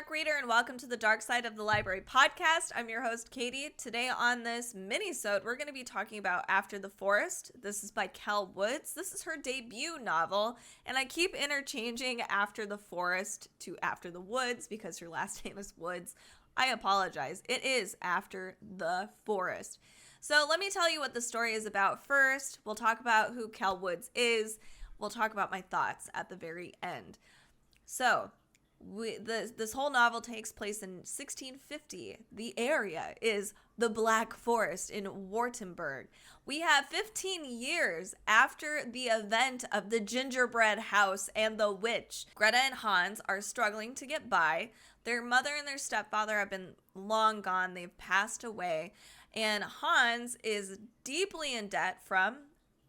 Dark Reader, and welcome to the Dark Side of the Library podcast. I'm your host, Katie. Today on this mini-sode, we're going to be talking about After the Forest. This is by Kell Woods. This is her debut novel, and I keep interchanging After the Forest to After the Woods because her last name is Woods. I apologize. It is After the Forest. So let me tell you what the story is about first. We'll talk about who Kell Woods is. We'll talk about my thoughts at the very end. So, this whole novel takes place in 1650. The area is the Black Forest in Wartenberg. We have 15 years after the event of the gingerbread house and the witch. Greta and Hans are struggling to get by. Their mother and their stepfather have been long gone. They've passed away. And Hans is deeply in debt from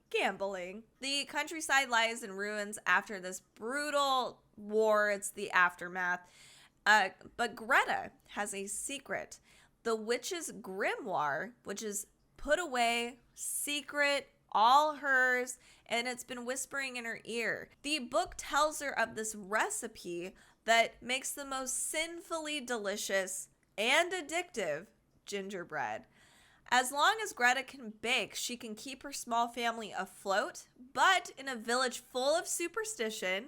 gambling. The countryside lies in ruins after this brutal war. It's the aftermath. But Greta has a secret. The witch's grimoire, which is put away, secret, all hers, and it's been whispering in her ear. The book tells her of this recipe that makes the most sinfully delicious and addictive gingerbread. As long as Greta can bake, she can keep her small family afloat, but in a village full of superstition,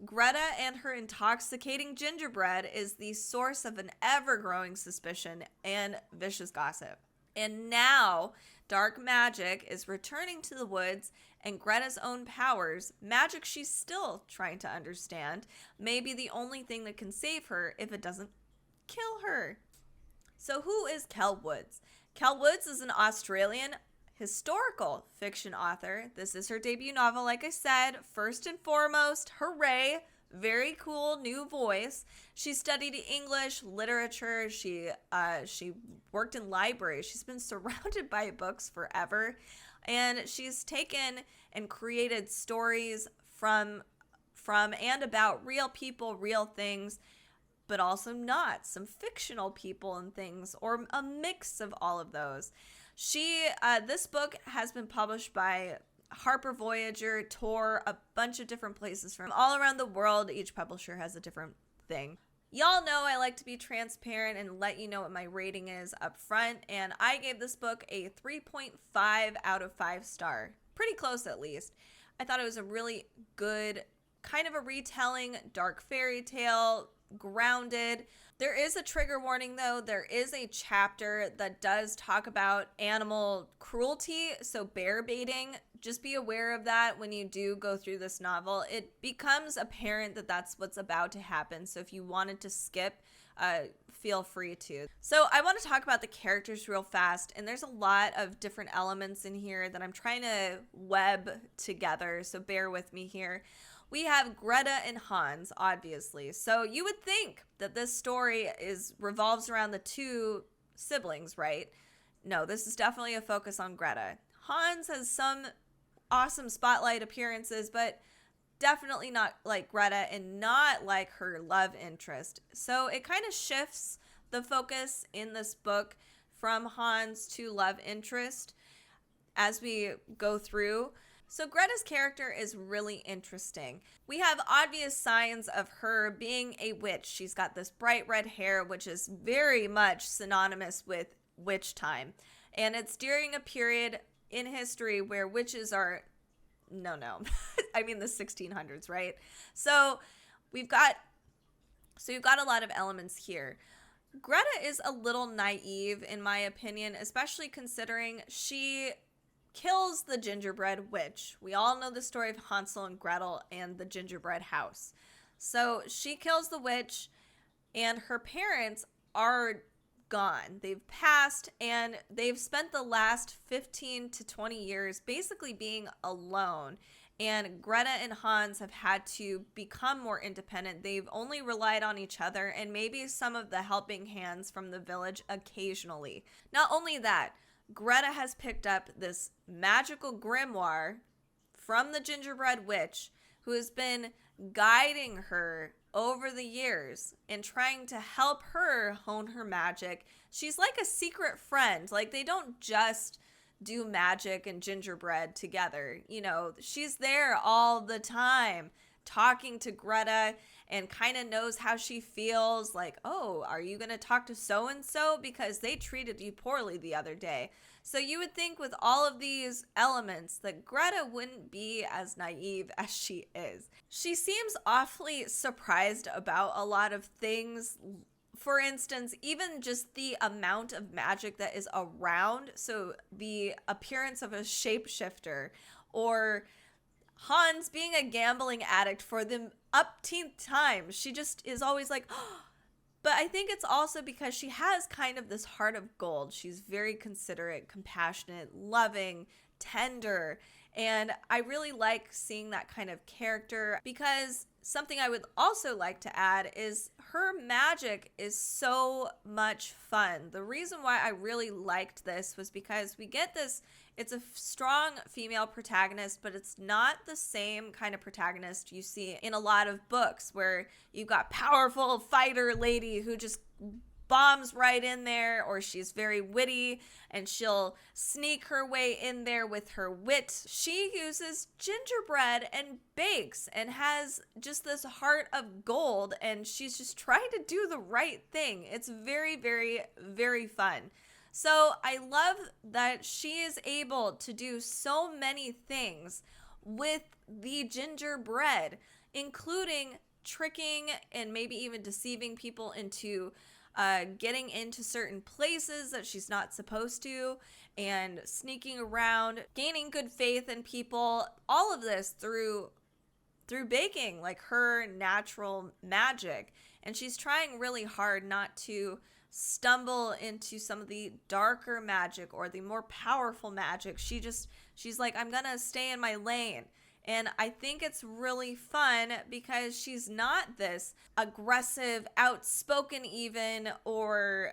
Greta and her intoxicating gingerbread is the source of an ever-growing suspicion and vicious gossip. And now, dark magic is returning to the woods, and Greta's own powers, magic she's still trying to understand, may be the only thing that can save her if it doesn't kill her. So who is Kell Woods? Kell Woods is an Australian historical fiction author. This is her debut novel, like I said. First and foremost, hooray, very cool new voice. She studied English, literature. She worked in libraries. She's been surrounded by books forever. And she's taken and created stories from and about real people, real things, but also not. Some fictional people and things, or a mix of all of those. This book has been published by Harper Voyager, Tor, a bunch of different places from all around the world. Each publisher has a different thing. Y'all know I like to be transparent and let you know what my rating is up front, and I gave this book a 3.5 out of 5 star. Pretty close, at least. I thought it was a really good, kind of a retelling, dark fairy tale, grounded. There is a trigger warning, though. There is a chapter that does talk about animal cruelty, so bear baiting. Just be aware of that when you do go through this novel. It becomes apparent that that's what's about to happen, so if you wanted to skip, feel free to. So I want to talk about the characters real fast, and there's a lot of different elements in here that I'm trying to web together, so bear with me here. We have Greta and Hans, obviously. So you would think that this story revolves around the two siblings, right? No, this is definitely a focus on Greta. Hans has some awesome spotlight appearances, but definitely not like Greta and not like her love interest. So it kind of shifts the focus in this book from Hans to love interest as we go through. So Greta's character is really interesting. We have obvious signs of her being a witch. She's got this bright red hair, which is very much synonymous with witch time. And it's during a period in history where witches are, no, I mean the 1600s, right? So you've got a lot of elements here. Greta is a little naive, in my opinion, especially considering she kills the gingerbread witch. We all know the story of Hansel and Gretel and the gingerbread house. So she kills the witch, and her parents are gone. They've passed, and they've spent the last 15 to 20 years basically being alone. And Greta and Hans have had to become more independent. They've only relied on each other and maybe some of the helping hands from the village occasionally. Not only that, Greta has picked up this magical grimoire from the gingerbread witch who has been guiding her over the years and trying to help her hone her magic. She's like a secret friend. Like, they don't just do magic and gingerbread together. You know, she's there all the time talking to Greta and kind of knows how she feels, like, oh, are you going to talk to so-and-so because they treated you poorly the other day? So you would think with all of these elements that Greta wouldn't be as naive as she is. She seems awfully surprised about a lot of things. For instance, even just the amount of magic that is around, so the appearance of a shapeshifter, or Hans being a gambling addict for the upteenth time. She just is always like, oh. But I think it's also because she has kind of this heart of gold. She's very considerate, compassionate, loving, tender. And I really like seeing that kind of character, because something I would also like to add is her magic is so much fun. The reason why I really liked this was because we get this, it's a strong female protagonist, but it's not the same kind of protagonist you see in a lot of books where you've got powerful fighter lady who just bombs right in there, or she's very witty and she'll sneak her way in there with her wit. She uses gingerbread and bakes and has just this heart of gold, and she's just trying to do the right thing. It's very, very, very fun. So I love that she is able to do so many things with the gingerbread, including tricking and maybe even deceiving people into getting into certain places that she's not supposed to, and sneaking around, gaining good faith in people. All of this through baking, like her natural magic. And she's trying really hard not to stumble into some of the darker magic or the more powerful magic. She's like, I'm gonna stay in my lane. And I think it's really fun because she's not this aggressive, outspoken even, or,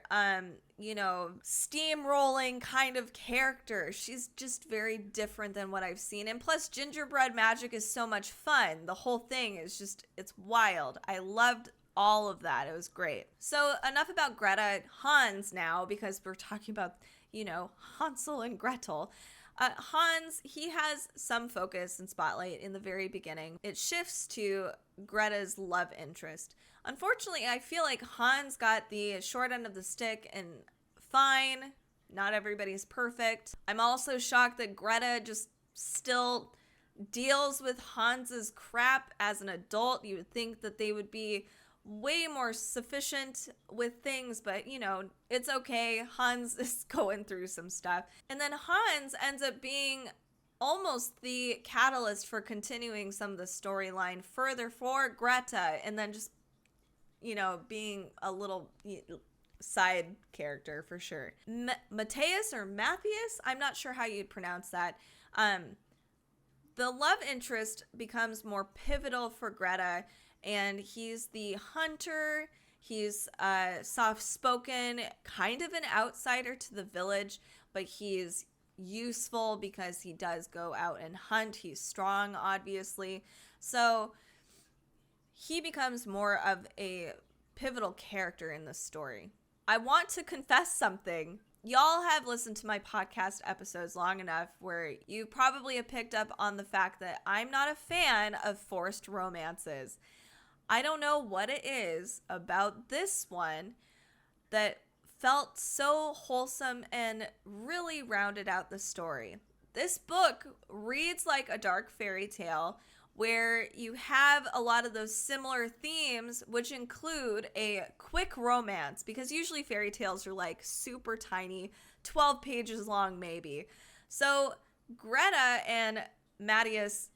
steamrolling kind of character. She's just very different than what I've seen. And plus, gingerbread magic is so much fun. The whole thing is just, it's wild. I loved all of that. It was great. So enough about Greta. Hans now, because we're talking about, Hansel and Gretel. Hans, he has some focus and spotlight in the very beginning. It shifts to Greta's love interest. Unfortunately, I feel like Hans got the short end of the stick, and fine, not everybody's perfect. I'm also shocked that Greta just still deals with Hans's crap as an adult. You would think that they would be way more sufficient with things, but it's okay. Hans is going through some stuff. And then Hans ends up being almost the catalyst for continuing some of the storyline further for Greta, and then just, being a little side character for sure. Matthias or Matthias, I'm not sure how you'd pronounce that. The love interest becomes more pivotal for Greta, and he's the hunter. He's soft-spoken, kind of an outsider to the village, but he's useful because he does go out and hunt. He's strong, obviously. So he becomes more of a pivotal character in this story. I want to confess something. Y'all have listened to my podcast episodes long enough where you probably have picked up on the fact that I'm not a fan of forced romances. I don't know what it is about this one that felt so wholesome and really rounded out the story. This book reads like a dark fairy tale where you have a lot of those similar themes, which include a quick romance, because usually fairy tales are like super tiny, 12 pages long maybe. So Greta and Matthias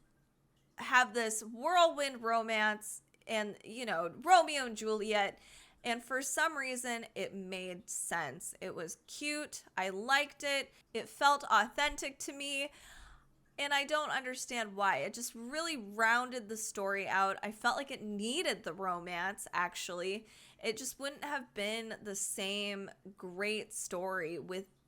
have this whirlwind romance, and Romeo and Juliet, and for some reason it made sense. It was cute. I liked it. It felt authentic to me, and I don't understand why. It just really rounded the story out. I felt like it needed the romance, actually. It just wouldn't have been the same great story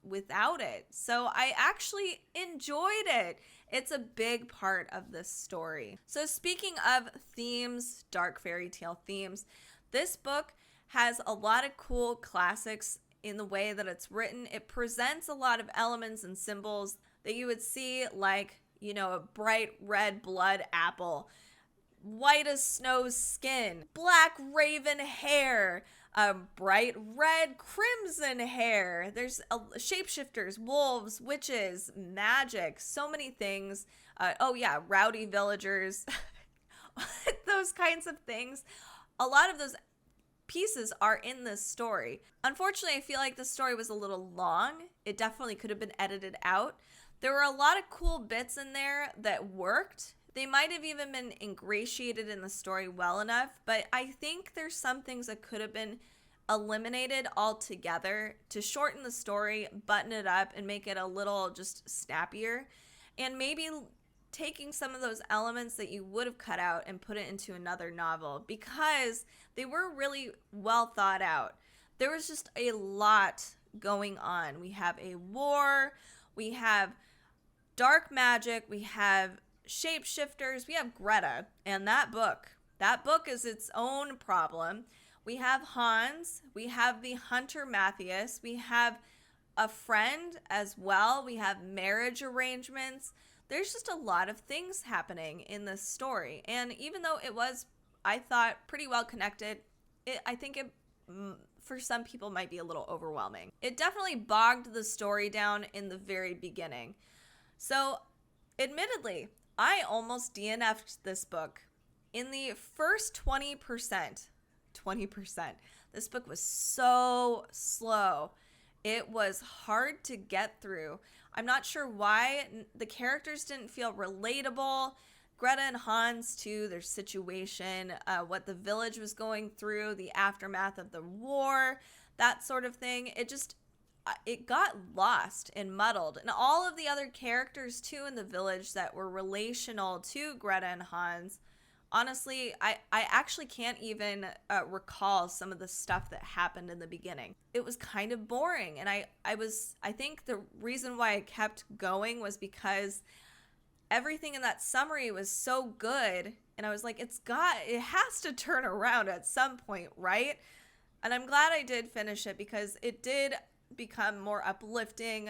without it. So I actually enjoyed it. It's a big part of this story. So speaking of themes, dark fairy tale themes, this book has a lot of cool classics in the way that it's written. It presents a lot of elements and symbols that you would see, like, a bright red blood apple. white as snow skin, black raven hair, bright red crimson hair. There's shapeshifters, wolves, witches, magic, so many things. Oh yeah, rowdy villagers, those kinds of things. A lot of those pieces are in this story. Unfortunately, I feel like the story was a little long. It definitely could have been edited out. There were a lot of cool bits in there that worked. They might have even been ingratiated in the story well enough, but I think there's some things that could have been eliminated altogether to shorten the story, button it up, and make it a little just snappier. And maybe taking some of those elements that you would have cut out and put it into another novel, because they were really well thought out. There was just a lot going on. We have a war, we have dark magic, we have shapeshifters, we have Greta, and that book is its own problem. We have Hans, we have the hunter Matthias, we have a friend as well, we have marriage arrangements. There's just a lot of things happening in this story, and even though it was, I thought, pretty well connected, I think it for some people might be a little overwhelming. It definitely bogged the story down in the very beginning. So admittedly, I almost DNF'd this book in the first 20%. 20%. This book was so slow. It was hard to get through. I'm not sure why. The characters didn't feel relatable. Greta and Hans, too, their situation, what the village was going through, the aftermath of the war, that sort of thing. It got lost and muddled. And all of the other characters, too, in the village that were relational to Greta and Hans, honestly, I actually can't even recall some of the stuff that happened in the beginning. It was kind of boring. And I think the reason why I kept going was because everything in that summary was so good. And I was like, it has to turn around at some point, right? And I'm glad I did finish it, because it did become more uplifting,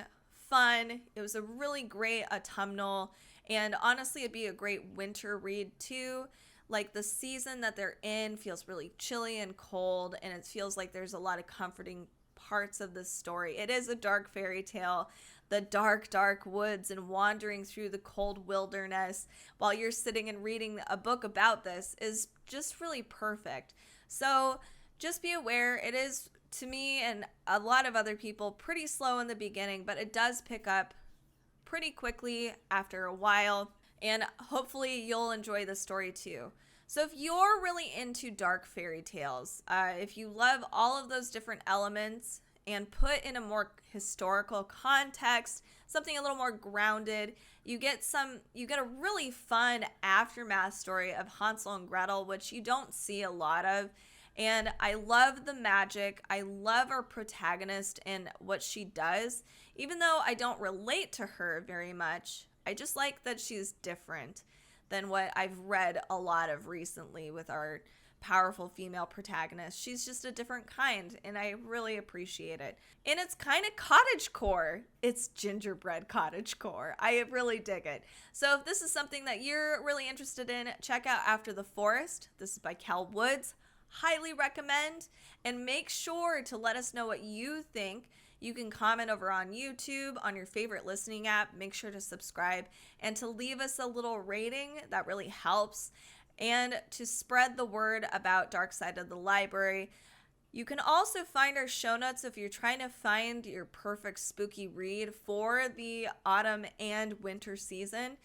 fun. It was a really great autumnal, and honestly, it'd be a great winter read too. Like, the season that they're in feels really chilly and cold, and it feels like there's a lot of comforting parts of this story. It is a dark fairy tale. The dark, dark woods and wandering through the cold wilderness while you're sitting and reading a book about this is just really perfect. So just be aware, it is, to me and a lot of other people, pretty slow in the beginning, but it does pick up pretty quickly after a while, and hopefully you'll enjoy the story too. So if you're really into dark fairy tales, if you love all of those different elements and put in a more historical context, something a little more grounded, you get a really fun aftermath story of Hansel and Gretel, which you don't see a lot of. And I love the magic. I love our protagonist and what she does. Even though I don't relate to her very much, I just like that she's different than what I've read a lot of recently with our powerful female protagonist. She's just a different kind, and I really appreciate it. And it's kind of cottagecore. It's gingerbread cottagecore. I really dig it. So if this is something that you're really interested in, check out After the Forest. This is by Kel Woods. Highly recommend, and make sure to let us know what you think. You can comment over on YouTube, on your favorite listening app. Make sure to subscribe and to leave us a little rating. That really helps. And to spread the word about Dark Side of the Library. You can also find our show notes if you're trying to find your perfect spooky read for the autumn and winter season.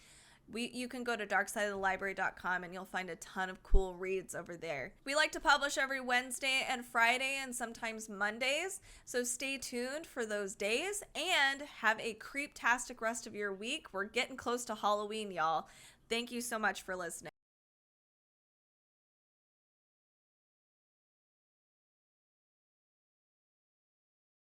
You can go to darksideofthelibrary.com and you'll find a ton of cool reads over there. We like to publish every Wednesday and Friday and sometimes Mondays, so stay tuned for those days and have a creep-tastic rest of your week. We're getting close to Halloween, y'all. Thank you so much for listening.